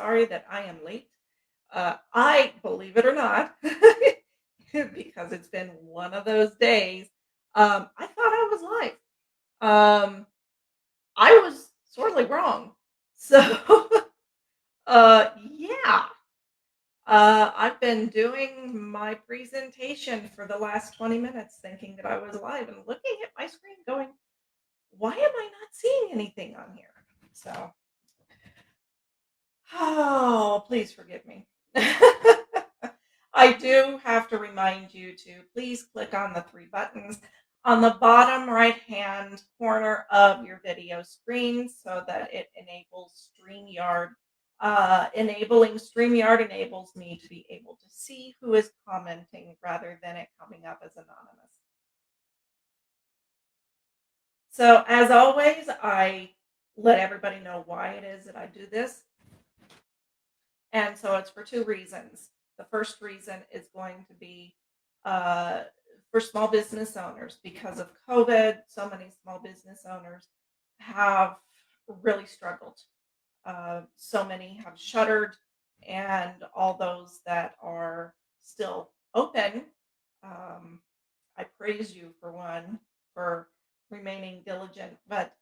sorry that I am late. I, believe it or not, because it's been one of those days, I thought I was live. I was sorely wrong. So, yeah, I've been doing my presentation for the last 20 minutes thinking that I was live and looking at my screen going, why am I not seeing anything on here? So, oh, please forgive me. I do have to remind you to please click on the three buttons on the bottom right-hand corner of your video screen so that it enables StreamYard. Enabling StreamYard enables me to be able to see who is commenting rather than it coming up as anonymous. So as always, I let everybody know why it is that I do this. And so it's for two reasons. The first reason is going to be uh, for small business owners. Because of COVID, so many small business owners have really struggled. So many have shuttered, and all those that are still open, um, I praise you for one, for remaining diligent, but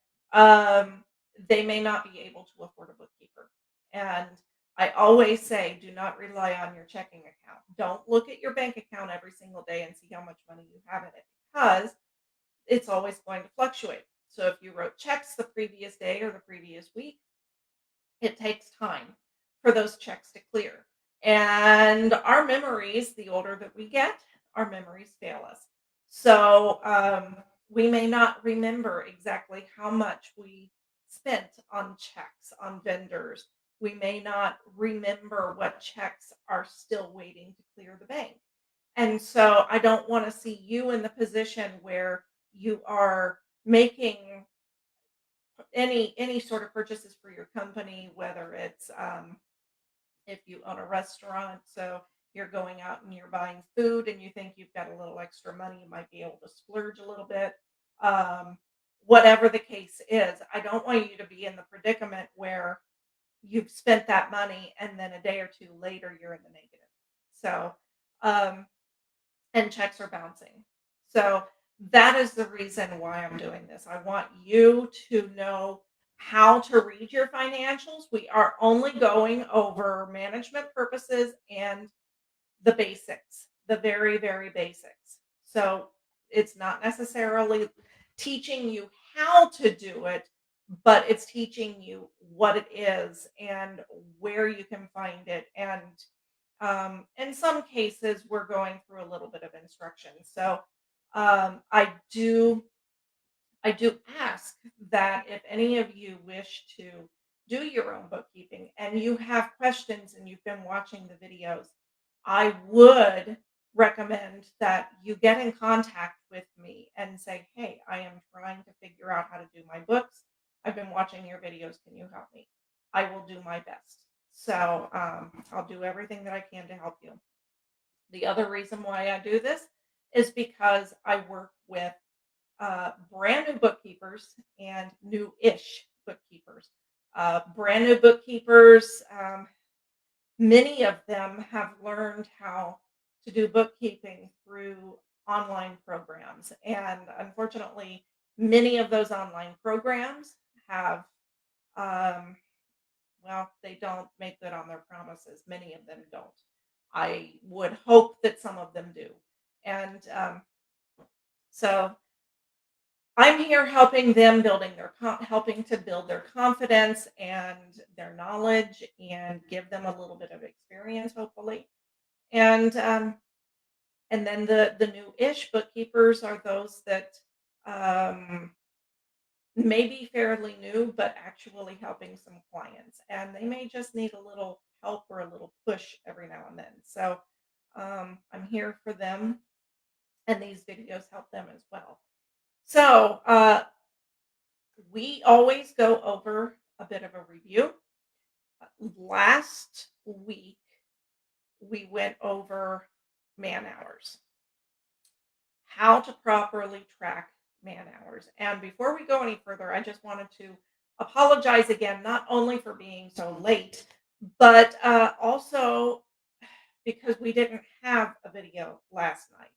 they may not be able to afford a bookkeeper. And I always say, do not rely on your checking account. Don't look at your bank account every single day and see how much money you have in it because it's always going to fluctuate. So if you wrote checks the previous day or the previous week, it takes time for those checks to clear. And our memories, the older that we get, our memories fail us. So we may not remember exactly how much we spent on checks, on vendors. We may not remember what checks are still waiting to clear the bank. And so I don't want to see you in the position where you are making any sort of purchases for your company, whether it's if you own a restaurant, so you're going out and you're buying food and you think you've got a little extra money, you might be able to splurge a little bit. Um, Whatever the case is, I don't want you to be in the predicament where you've spent that money and then a day or two later you're in the negative. So, um, and checks are bouncing. So that is the reason why I'm doing this. I want you to know how to read your financials. We are only going over management purposes and the basics, the very, very basics. So it's not necessarily teaching you how to do it, but it's teaching you what it is and where you can find it. And in some cases, we're going through a little bit of instruction. So I do ask that if any of you wish to do your own bookkeeping and you have questions and you've been watching the videos, I would recommend that you get in contact with me and say, hey, I am trying to figure out how to do my books. I've been watching your videos. Can you help me? I will do my best. So I'll do everything that I can to help you. The other reason why I do this is because I work with brand new bookkeepers and new-ish bookkeepers. Brand new bookkeepers, many of them have learned how to do bookkeeping through online programs. And unfortunately, many of those online programs have, um, well, they don't make good on their promises. Many of them don't. I would hope that some of them do. And so I'm here helping them helping to build their confidence and their knowledge and give them a little bit of experience, hopefully. And and then the new-ish bookkeepers are those that um, may be fairly new, but actually helping some clients, and they may just need a little help or a little push every now and then. So I'm here for them, and these videos help them as well. So we always go over a bit of a review. Last week, we went over man hours, how to properly track man hours. And before we go any further, I just wanted to apologize again, not only for being so late, But also, because we didn't have a video last night,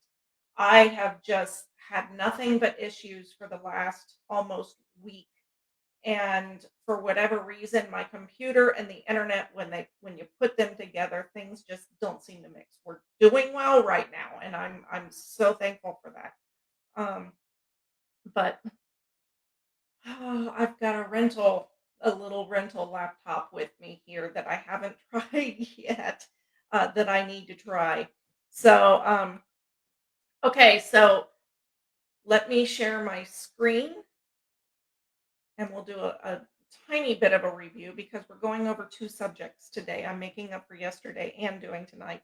I have just had nothing but issues for the last almost week. And for whatever reason, my computer and the internet, when you put them together, things just don't seem to mix. We're doing well right now, and I'm so thankful for that. Um, but I've got a little rental laptop with me here that I haven't tried yet, that I need to try. So, okay, so let me share my screen and we'll do a tiny bit of a review because we're going over two subjects today. I'm making up for yesterday and doing tonight.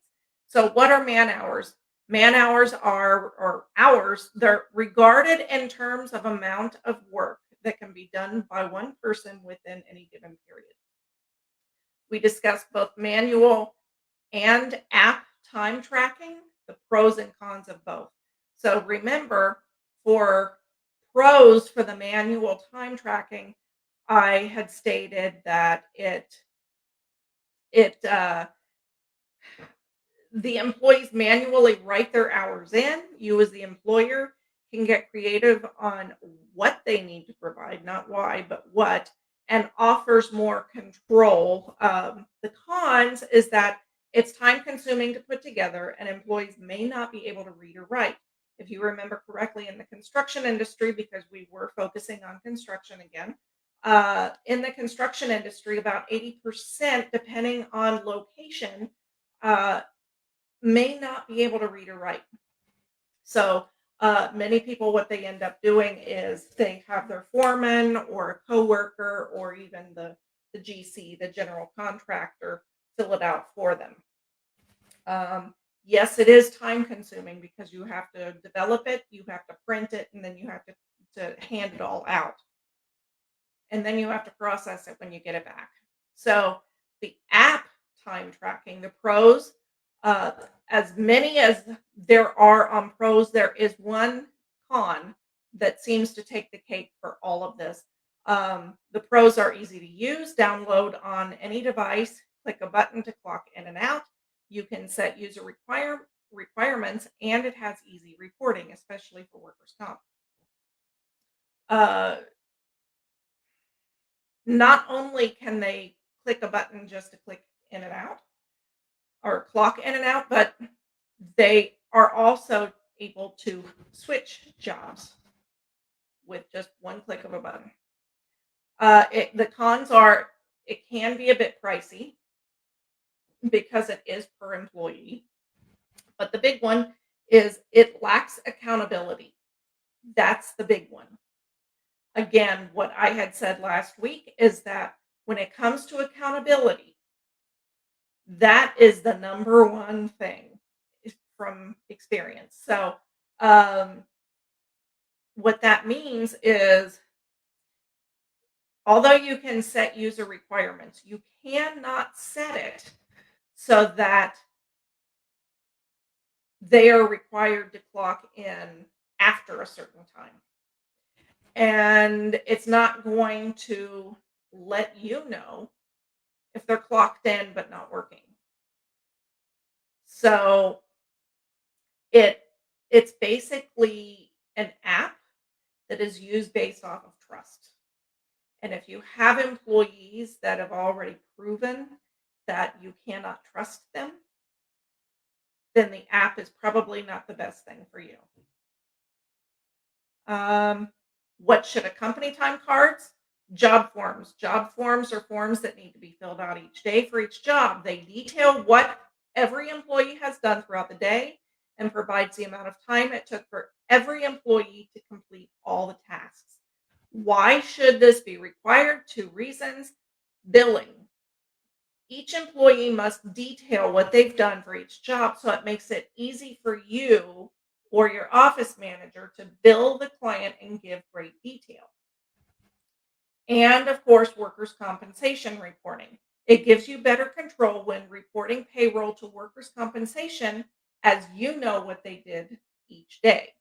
So, what are man hours? Man hours are, or hours, they're regarded in terms of amount of work that can be done by one person within any given period. We discussed both manual and app time tracking, the pros and cons of both. So remember, for pros for the manual time tracking, I had stated that it the employees manually write their hours in. You, as the employer, can get creative on what they need to provide, not why, but what, and offers more control. The cons is that it's time consuming to put together, and employees may not be able to read or write. If you remember correctly, in the construction industry, because we were focusing on construction again, in the construction industry, about 80%, depending on location, uh, may not be able to read or write. So, many people, what they end up doing is they have their foreman or a coworker or even the GC, the general contractor, fill it out for them. Yes, it is time consuming because you have to develop it, you have to print it, and then you have to hand it all out. And then you have to process it when you get it back. So the app time tracking, the pros, uh, as many as there are on pros, there is one con that seems to take the cake for all of this. The pros are easy to use, download on any device, click a button to clock in and out. You can set user requirements, and it has easy reporting, especially for workers' comp. Uh, Not only can they click a button just to click in and out or clock in and out, but they are also able to switch jobs with just one click of a button. The cons are it can be a bit pricey because it is per employee, but the big one is it lacks accountability. That's the big one. Again, what I had said last week is that when it comes to accountability, that is the number one thing from experience. So, um, what that means is although you can set user requirements, you cannot set it so that they are required to clock in after a certain time. And it's not going to let you know if they're clocked in but not working. So it it's basically an app that is used based off of trust. And if you have employees that have already proven that you cannot trust them, then the app is probably not the best thing for you. Um, what should accompany time cards? Job forms. Job forms are forms that need to be filled out each day for each job. They detail what every employee has done throughout the day and provides the amount of time it took for every employee to complete all the tasks. Why should this be required? Two reasons. Billing. Each employee must detail what they've done for each job so it makes it easy for you or your office manager to bill the client and give great detail. And of course, workers' compensation reporting. It gives you better control when reporting payroll to workers' compensation as you know what they did each day.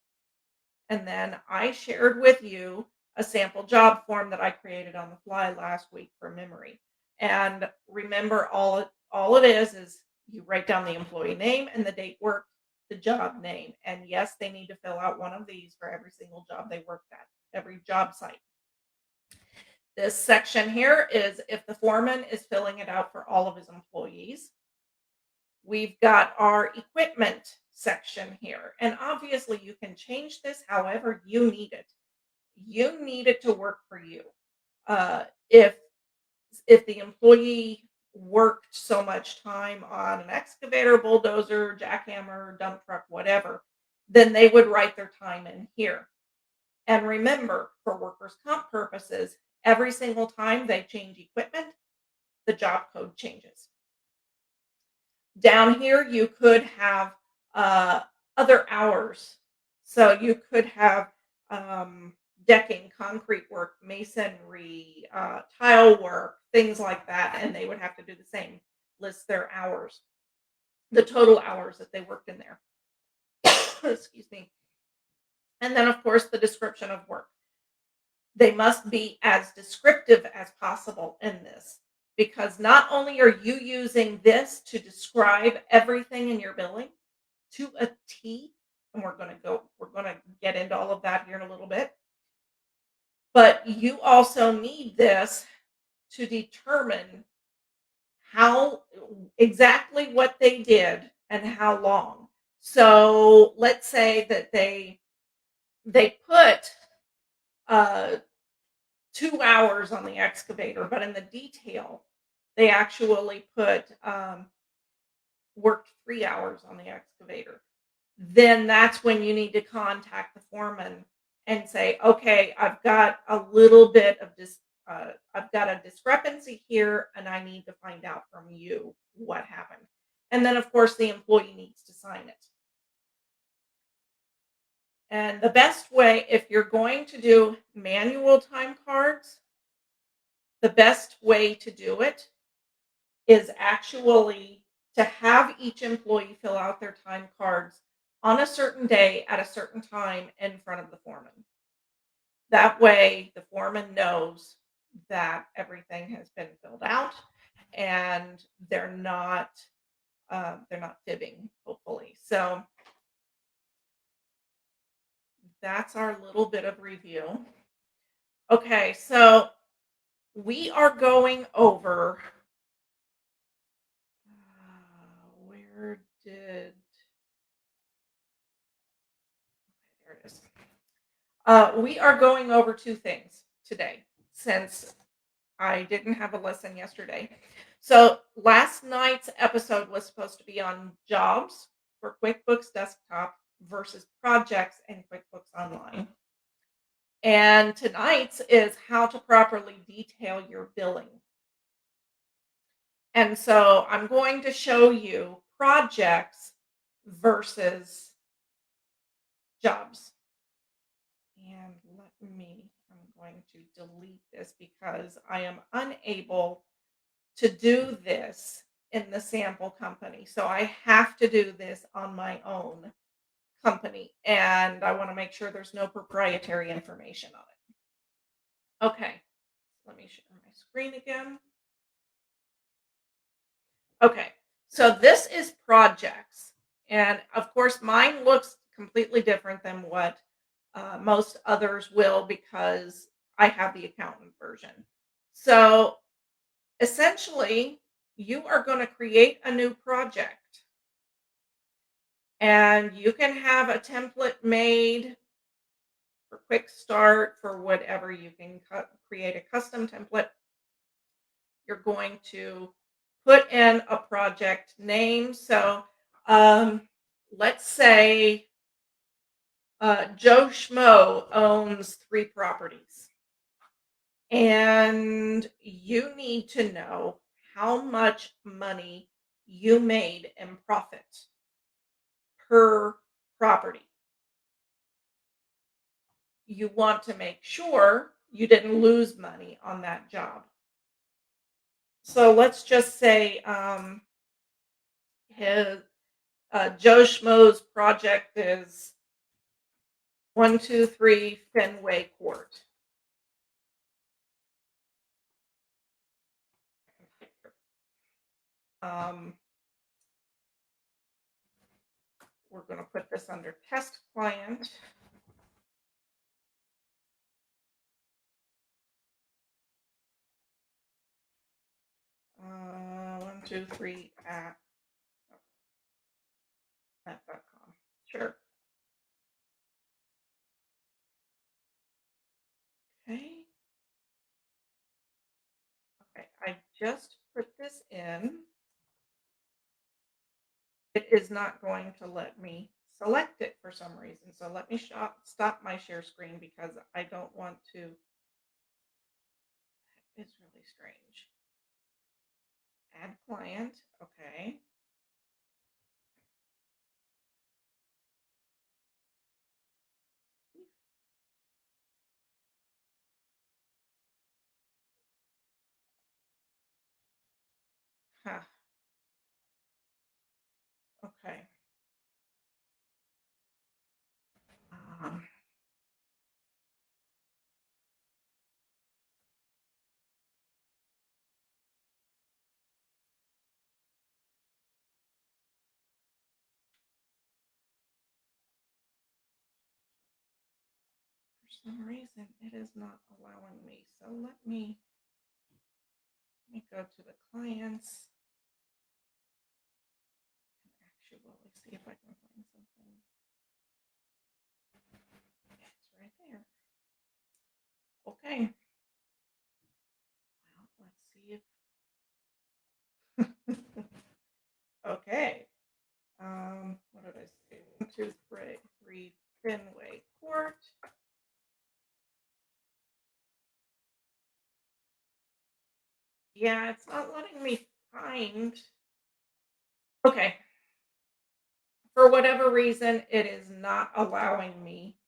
And then I shared with you a sample job form that I created on the fly last week from memory. And remember, all it is you write down the employee name and the date worked, the job name. And yes, they need to fill out one of these for every single job they worked at, every job site. This section here is if the foreman is filling it out for all of his employees. We've got our equipment section here. And obviously, you can change this however you need it. You need it to work for you. If the employee worked so much time on an excavator, bulldozer, jackhammer, dump truck, whatever, then they would write their time in here. And remember, for workers' comp purposes, every single time they change equipment, the job code changes. Down here, you could have other hours. So you could have decking, concrete work, masonry, tile work, things like that, and they would have to do the same, list their hours, the total hours that they worked in there. Excuse me. And then, of course, the description of work. They must be as descriptive as possible in this, because not only are you using this to describe everything in your billing to a T, and we're going to get into all of that here in a little bit, but you also need this to determine how exactly what they did and how long. So let's say that they put 2 hours on the excavator, but in the detail, they actually put worked 3 hours on the excavator. Then that's when you need to contact the foreman and say, okay, I've got a little bit of this, I've got a discrepancy here, and I need to find out from you what happened. And then, of course, the employee needs to sign it. And the best way, if you're going to do manual time cards, the best way to do it is actually to have each employee fill out their time cards on a certain day at a certain time in front of the foreman. That way, the foreman knows that everything has been filled out, and they're not fibbing, hopefully. So that's our little bit of review. Okay, so we are going over. Where did? There it is. We are going over two things today, since I didn't have a lesson yesterday. So last night's episode was supposed to be on jobs for QuickBooks Desktop versus projects in QuickBooks Online. And tonight's is how to properly detail your billing. And so I'm going to show you projects versus jobs. And I'm going to delete this because I am unable to do this in the sample company. So I have to do this on my own company. And I want to make sure there's no proprietary information on it. Okay, let me share my screen again. Okay, so this is projects. And of course, mine looks completely different than what most others will, because I have the accountant version. So essentially, you are going to create a new project. And you can have a template made for quick start, for whatever. You can create a custom template. You're going to put in a project name. So let's say Joe Schmo owns 3 properties. And you need to know how much money you made in profit per property. You want to make sure you didn't lose money on that job. So let's just say Joe Schmo's project is 123 Fenway Court. Um, we're going to put this under test client. One, two, three at.com. Sure. Okay. Okay. I just put this in. It is not going to let me select it for some reason. So let me stop my share screen because I don't want to. It's really strange. Add client. Okay. Huh. Okay. Um, for some reason, it is not allowing me. So let me go to the clients and actually see if I can find something. It's right there. Okay. Well, let's see if. Okay. What did I say? 1, 2, 3, Fenway Court. Yeah, it's not letting me find. Okay. For whatever reason, it is not allowing me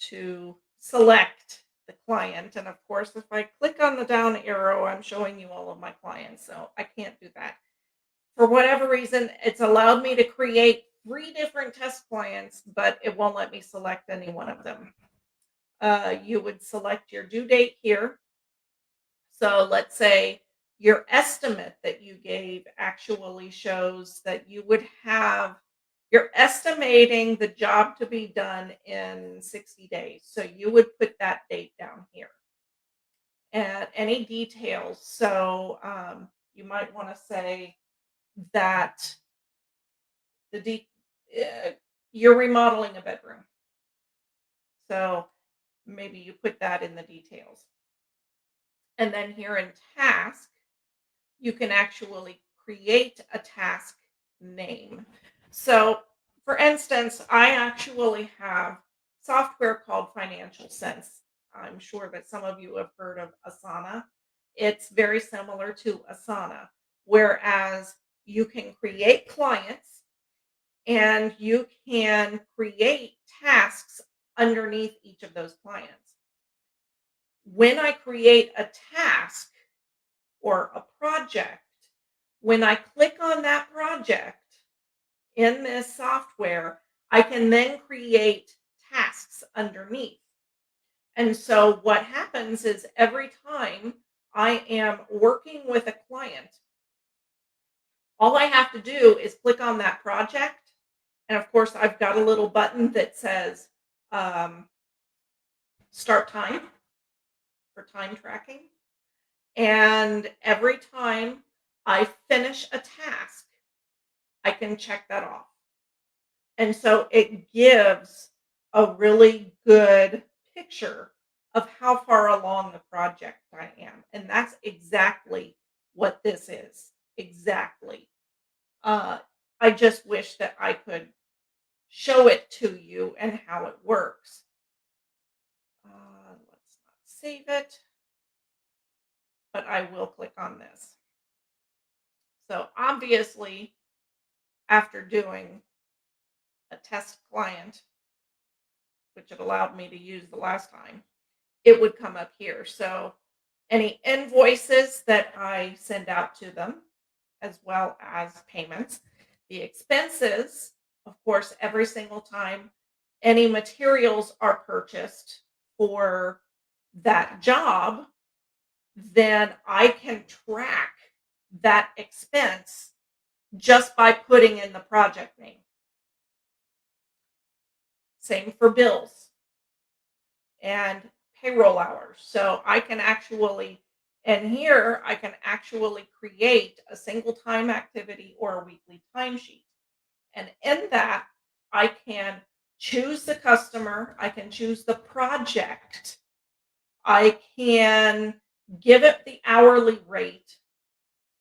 to select the client. And of course, if I click on the down arrow, I'm showing you all of my clients. So I can't do that. For whatever reason, it's allowed me to create 3 different test clients, but it won't let me select any one of them. You would select your due date here. So let's say your estimate that you gave actually shows that you're estimating the job to be done in 60 days. So you would put that date down here and any details. So you might want to say that the uh, you're remodeling a bedroom. So maybe you put that in the details. And then here in task, you can actually create a task name. So, for instance, I actually have software called Financial Sense. I'm sure that some of you have heard of Asana. It's very similar to Asana, whereas you can create clients and you can create tasks underneath each of those clients. When I create a task, or a project, when I click on that project in this software, I can then create tasks underneath. And so what happens is every time I am working with a client, all I have to do is click on that project. And of course, I've got a little button that says um, start time for time tracking. And every time I finish a task, I can check that off. And so it gives a really good picture of how far along the project I am. And that's exactly what this is. Exactly. Uh, I just wish that I could show it to you and how it works. Let's not save it, but I will click on this. So obviously, after doing a test client, which it allowed me to use the last time, it would come up here. So any invoices that I send out to them, as well as payments, the expenses, of course, every single time any materials are purchased for that job, then I can track that expense just by putting in the project name. Same for bills and payroll hours. So I can actually, and here I can actually create a single time activity or a weekly timesheet. And in that, I can choose the customer, I can choose the project, I can give it the hourly rate,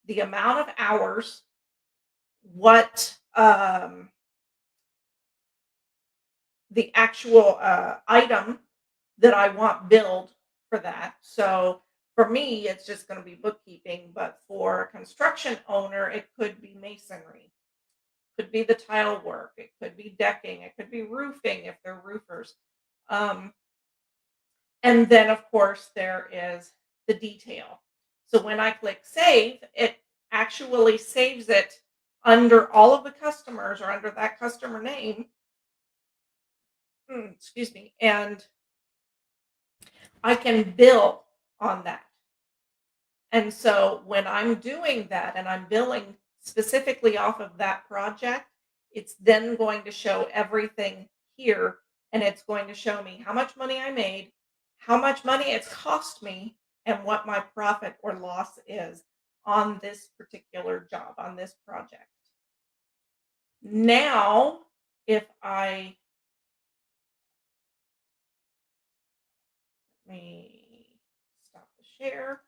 the amount of hours, what the actual item that I want billed for that. So for me, it's just going to be bookkeeping, but for a construction owner, it could be masonry, could be the tile work, it could be decking, it could be roofing if they're roofers. Um, and then, of course, there is the detail. So when I click save, it actually saves it under all of the customers or under that customer name. Excuse me. And I can bill on that. And so when I'm doing that and I'm billing specifically off of that project, it's then going to show everything here and it's going to show me how much money I made, how much money it's cost me, and what my profit or loss is on this particular job, on this project. Now, if I let me stop the share.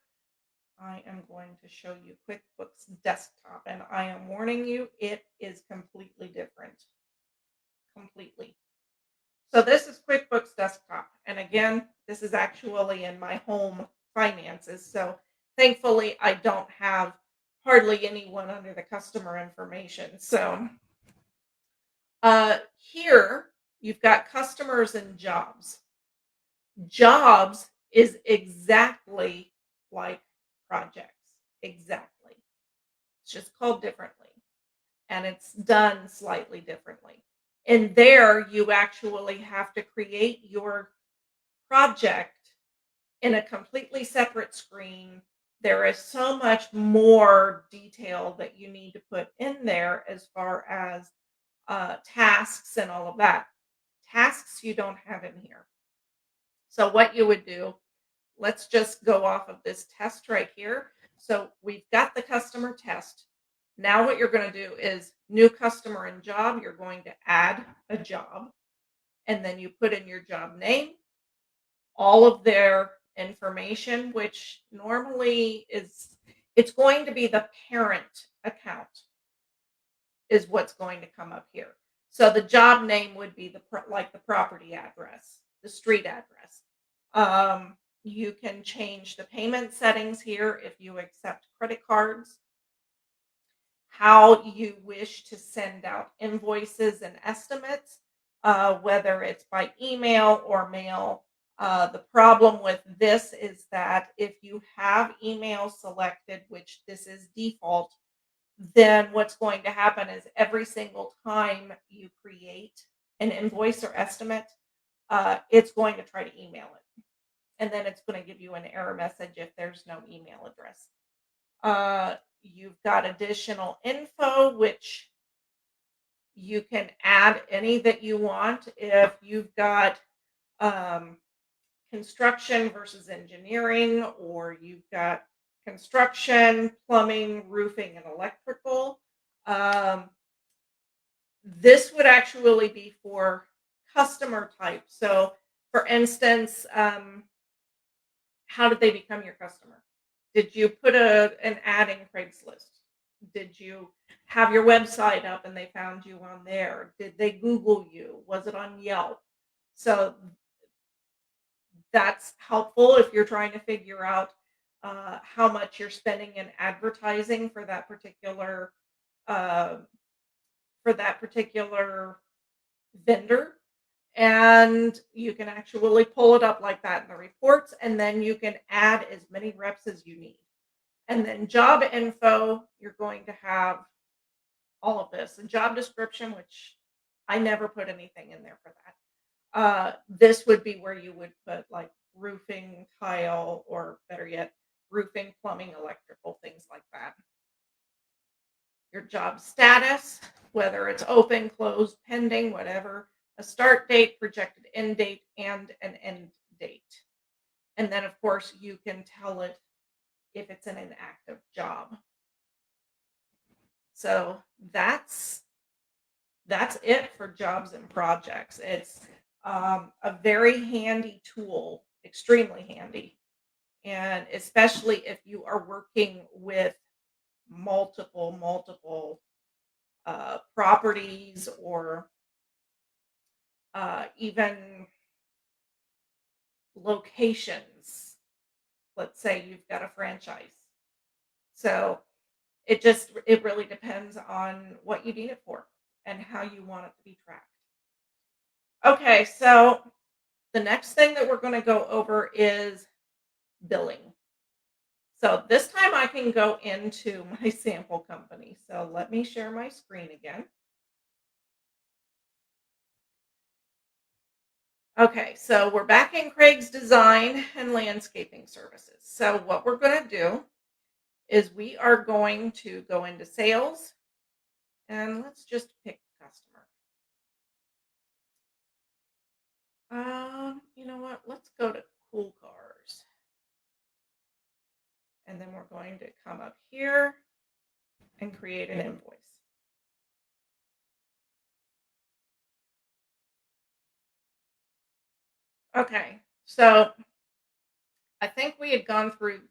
I am going to show you QuickBooks Desktop, and I am warning you, it is completely different. Completely. So this is QuickBooks Desktop, and again, this is actually in my home finances. So thankfully, I don't have hardly anyone under the customer information. So here you've got customers and jobs. Jobs is exactly like projects. Exactly. It's just called differently and it's done slightly differently. And there you actually have to create your project in a completely separate screen. There is so much more detail that you need to put in there as far as tasks and all of that. Tasks you don't have in here. So what you would do, let's just go off of this test right here. So we've got the customer test. Now what you're going to do is new customer and job, you're going to add a job and then you put in your job name, all of their information, which normally it's going to be the parent account is what's going to come up here. So the job name would be like the property address, the street address. You can change the payment settings here if you accept credit cards, how you wish to send out invoices and estimates, whether it's by email or mail. The problem with this is that if you have email selected, which this is default, then what's going to happen is every single time you create an invoice or estimate, it's going to try to email it. And then it's going to give you an error message if there's no email address. You've got additional info, which you can add any that you want. If you've got construction versus engineering, or you've got construction, plumbing, roofing, and electrical. Um, this would actually be for customer type. So, for instance, how did they become your customer? Did you put an ad in Craigslist? Did you have your website up and they found you on there? Did they Google you? Was it on Yelp? So that's helpful if you're trying to figure out how much you're spending in advertising uh, for that particular vendor. And you can actually pull it up like that in the reports, and then you can add as many reps as you need. And then job info, you're going to have all of this. A job description, which I never put anything in there for that. This would be where you would put like roofing, tile, or better yet, roofing, plumbing, electrical, things like that. your job status, whether it's open, closed, pending, whatever, a start date, projected end date, and an end date. And then, of course, you can tell it if it's an inactive job. So that's it for jobs and projects. It's a very handy tool, extremely handy, and especially if you are working with multiple properties or even locations. Let's say you've got a franchise. So it really depends on what you need it for and how you want it to be tracked. Okay, so the next thing that we're going to go over is billing. So this time I can go into my sample company. So let me share my screen again. Okay, so we're back in Craig's Design and Landscaping Services. So what we're going to do is we are going to go into sales and let's just pick customer. You know what? Let's go to cool cars. And then we're going to come up here and create an invoice. Okay, so I think we had gone through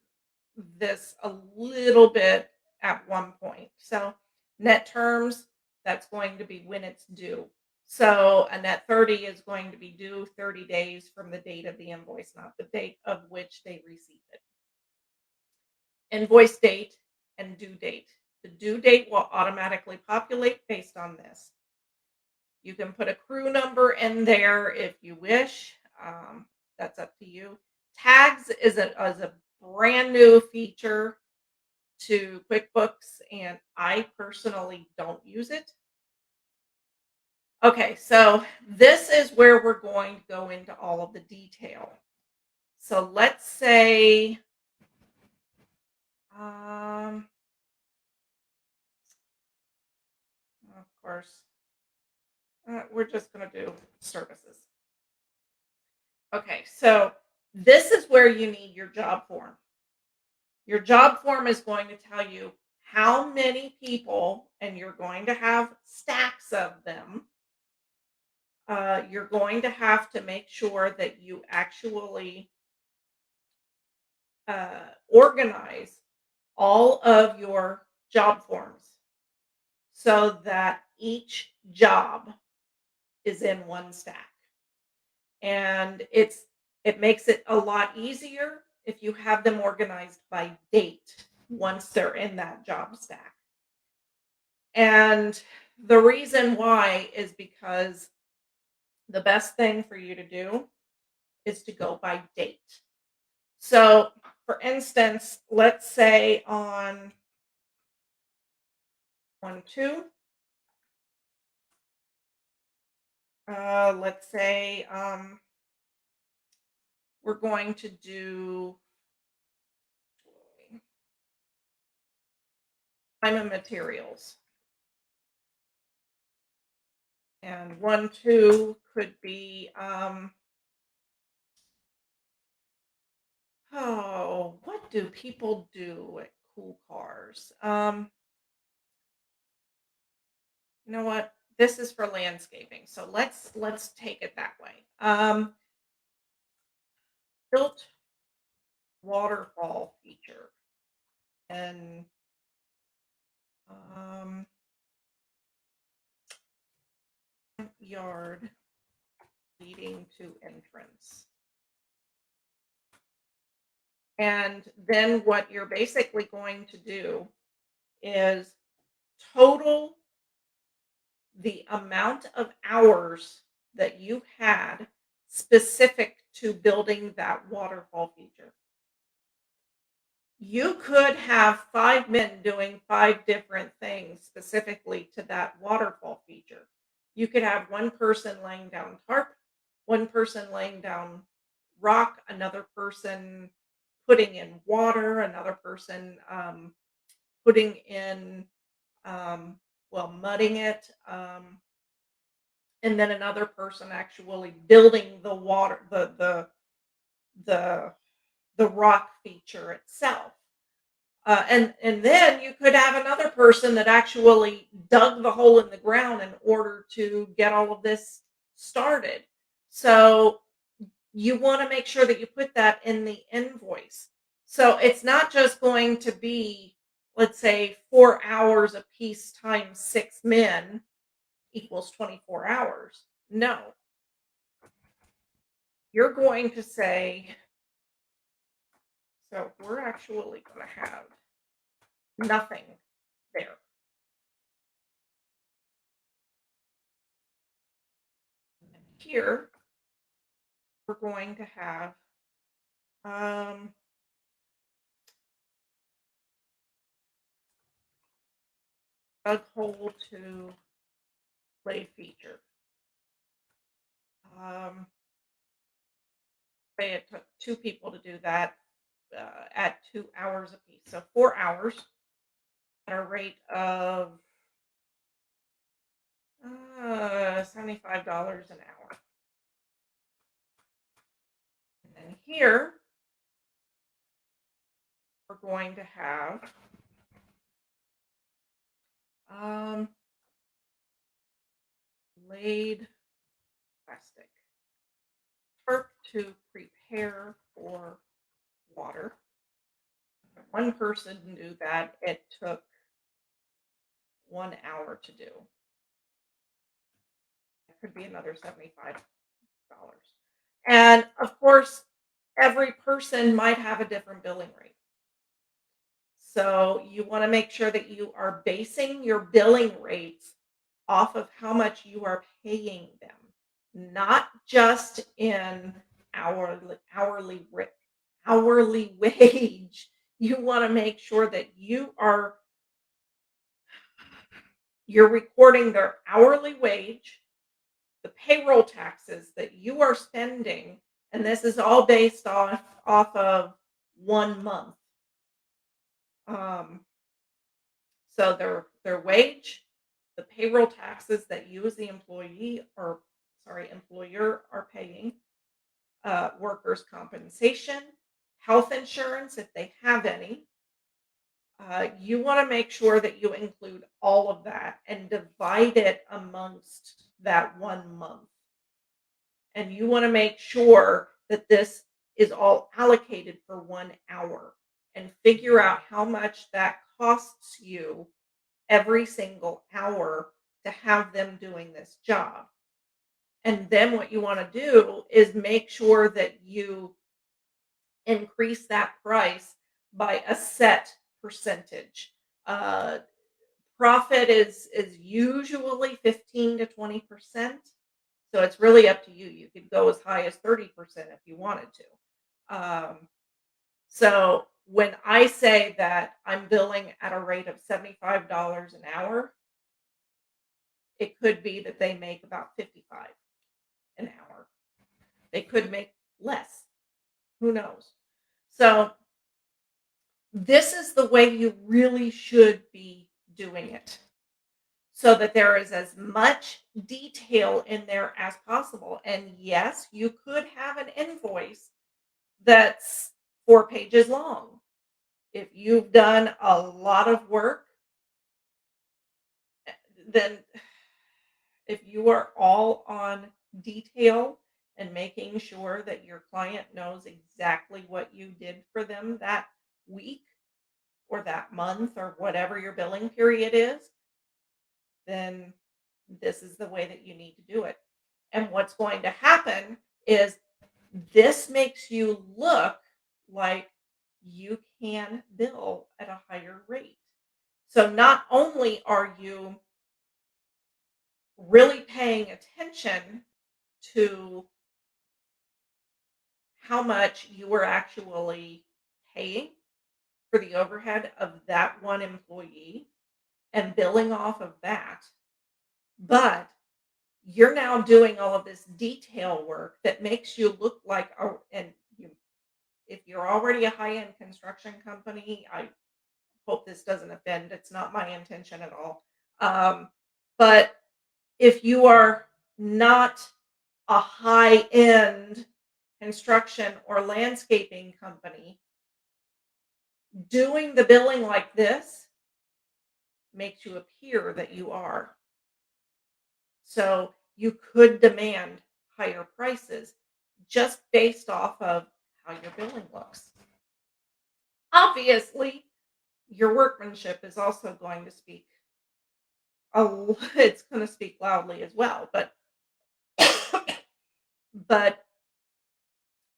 this a little bit at one point. So net terms, that's going to be when it's due. So a net 30 is going to be due 30 days from the date of the invoice, not the date of which they receive it. Invoice date and due date. The due date will automatically populate based on this. You can put a crew number in there if you wish. That's up to you. Tags is a brand new feature to QuickBooks, and I personally don't use it. Okay, so this is where we're going to go into all of the detail. So let's say, of course, we're just going to do services. Okay, so this is where you need your job form. Your job form is going to tell you how many people, and you're going to have stacks of them. You're going to have to make sure that you actually organize all of your job forms so that each job is in one stack. And it makes it a lot easier if you have them organized by date once they're in that job stack. And the reason why is because the best thing for you to do is to go by date. So, for instance, let's say on 1/2, let's say we're going to do time and materials. And 1/2 could be, oh, what do people do at cool cars? You know what? This is for landscaping, so let's take it that way. Built waterfall feature and um, yard leading to entrance. And then what you're basically going to do is total the amount of hours that you had specific to building that waterfall feature. You could have 5 men doing 5 different things specifically to that waterfall feature. You could have one person laying down tarp, one person laying down rock, another person putting in water, another person putting in well, mudding it, and then another person actually building the water, the the rock feature itself. And then you could have another person that actually dug the hole in the ground in order to get all of this started. So you want to make sure that you put that in the invoice. So it's not just going to be, let's say, 4 hours a piece times 6 men equals 24 hours. No, you're going to say, so we're actually going to have nothing there. And here, we're going to have um, dug hole to play feature. Um, Say it took two people to do that at 2 hours apiece. So 4 hours at a rate of $75 an hour. And then here, we're going to have um, laid plastic turf to prepare for water. One person knew that it took 1 hour to do. It could be another $75. And of course, every person might have a different billing rate. So you want to make sure that you are basing your billing rates off of how much you are paying them, not just in hourly wage. You want to make sure that you're recording their hourly wage, the payroll taxes that you are spending, and this is all based off of 1 month. Um, so their wage, the payroll taxes that you as the employer are paying, workers' compensation, health insurance if they have any. You want to make sure that you include all of that and divide it amongst that 1 month. And you want to make sure that this is all allocated for 1 hour and figure out how much that costs you every single hour to have them doing this job. And then what you want to do is make sure that you increase that price by a set percentage. Uh, Profit is usually 15 to 20%. So it's really up to you. You could go as high as 30% if you wanted to. So when I say that I'm billing at a rate of $75 an hour, it could be that they make about 55 an hour. They could make less. Who knows? So this is the way you really should be doing it, so that there is as much detail in there as possible. And yes, you could have an invoice that's 4 pages long. If you've done a lot of work, then if you are all on detail and making sure that your client knows exactly what you did for them that week or that month or whatever your billing period is, then this is the way that you need to do it. And what's going to happen is this makes you look like you can bill at a higher rate. So not only are you really paying attention to how much you are actually paying for the overhead of that one employee and billing off of that, but you're now doing all of this detail work that makes you look like if you're already a high-end construction company, I hope this doesn't offend. It's not my intention at all. Um, but if you are not a high end construction or landscaping company, doing the billing like this makes you appear that you are. So you could demand higher prices just based off of how your billing looks. Obviously, your workmanship is also going to speak it's going to speak loudly as well, but but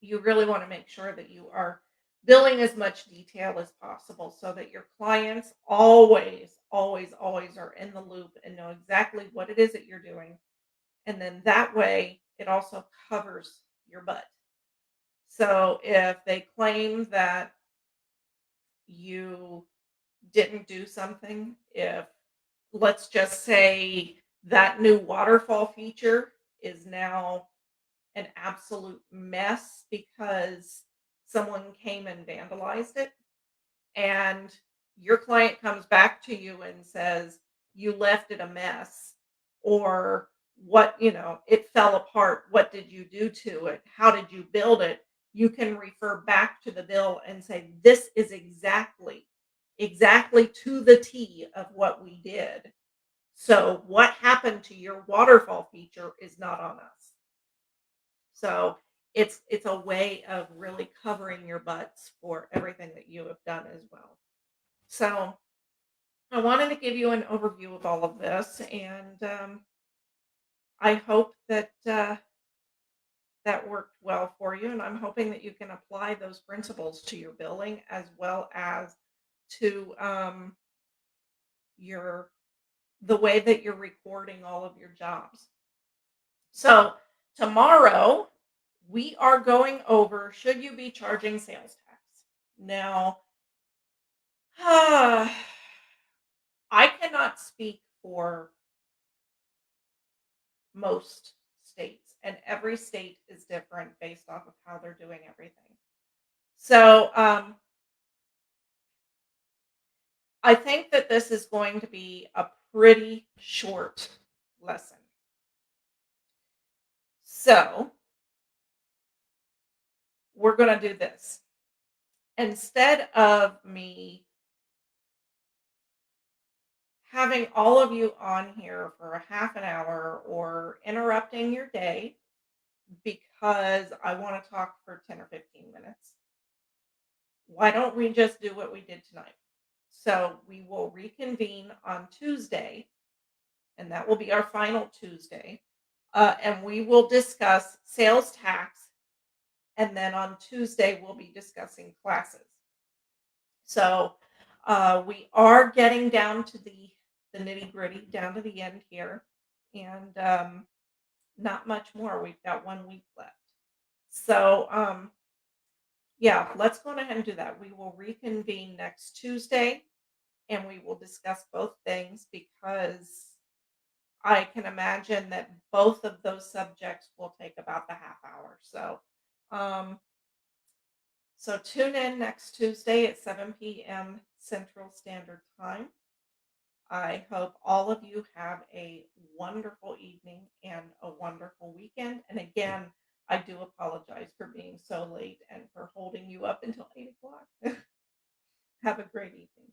you really want to make sure that you are billing as much detail as possible so that your clients always are in the loop and know exactly what it is that you're doing. And then that way it also covers your butt. So if they claim that you didn't do something, if let's just say that new waterfall feature is now an absolute mess because someone came and vandalized it, and your client comes back to you and says you left it a mess, or it fell apart, what did you do to it, how did you build it, you can refer back to the bill and say this is exactly to the T of what we did. So what happened to your waterfall feature is not on us. So it's a way of really covering your butts for everything that you have done as well. So I wanted to give you an overview of all of this, and I hope that that worked well for you. And I'm hoping that you can apply those principles to your billing as well as to your the way that you're recording all of your jobs. So tomorrow we are going over should you be charging sales tax. Now, I cannot speak for most states, and every state is different based off of how they're doing everything. So, I think that this is going to be a pretty short lesson. So, we're going to do this. Instead of me having all of you on here for a half an hour or interrupting your day because I want to talk for 10 or 15 minutes, why don't we just do what we did tonight? So we will reconvene on Tuesday, and that will be our final Tuesday. And we will discuss sales tax. And then on Tuesday, we'll be discussing classes. So we are getting down to the nitty gritty, down to the end here. And not much more. We've got 1 week left. So yeah, let's go ahead and do that. We will reconvene next Tuesday and we will discuss both things because I can imagine that both of those subjects will take about the half hour. Um, so tune in next Tuesday at 7 p.m. Central Standard Time. I hope all of you have a wonderful evening and a wonderful weekend. And again, I do apologize for being so late and for holding you up until 8 o'clock. Have a great evening.